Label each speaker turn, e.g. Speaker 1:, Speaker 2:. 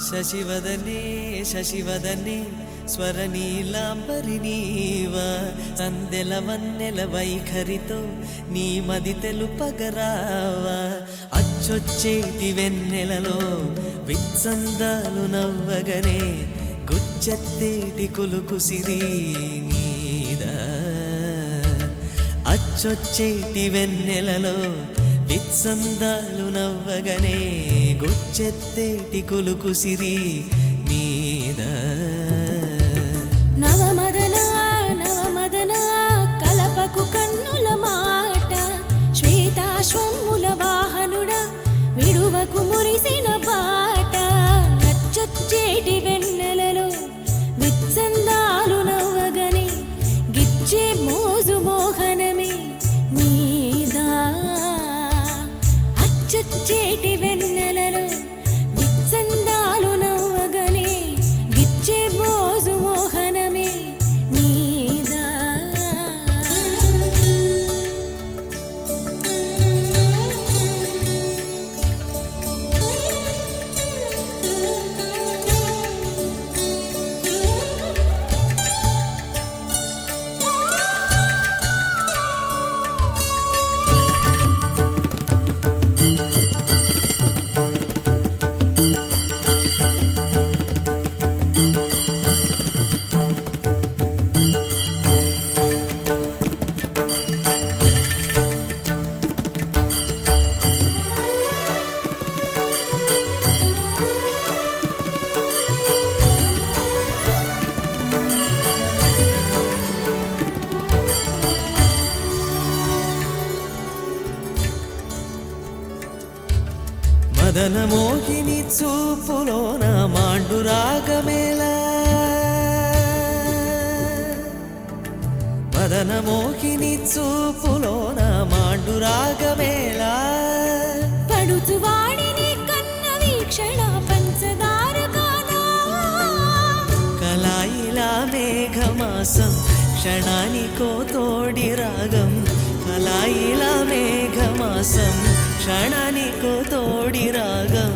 Speaker 1: శశివదనే శశివదనే స్వరనీలాంబరి నీవ సందెల వన్నెల వైఖరితో నీ మది తెలుపగరావా అచ్చొచ్చేటి వెన్నెలలో విత్సందాలు నవ్వగనే గుచ్చెత్తేటి కులుకు సిరి నీదా అచ్చొచ్చేటి వెన్నెలలో విత్సందాలు నవ్వగనే గుచ్చెత్తేటి కులుకు సిరి నీదా
Speaker 2: నవమదన నవమదన కలపకు కన్నుల మాట శ్వేతాశ్వముల వాహనుడ విడువకు మురిసిన బాట అచ్చొచ్చేటి వెన్నెలలో విత్సందాలు నవ్వగనే గిచ్చే మోజు మోహనమే నీదా అచ్చొచ్చేటి వెన్నెలలో విత్సందాలు నవ్వగనే గిచ్చే మోజు మోహనమే నీదా
Speaker 1: మదన మోహిని చూపులోన మాండు రాగమేలా మదన మోహిని చూపులోన మాండు రాగమేలా
Speaker 2: పడుచు వాడిని కన్న వీక్షణ పంచదార కాదా
Speaker 1: కలాయిలా మేఘమాసం క్షణానికో తోడి రాగం కలాయిలా మేఘమాసం క్షణానికో తోడి రాగం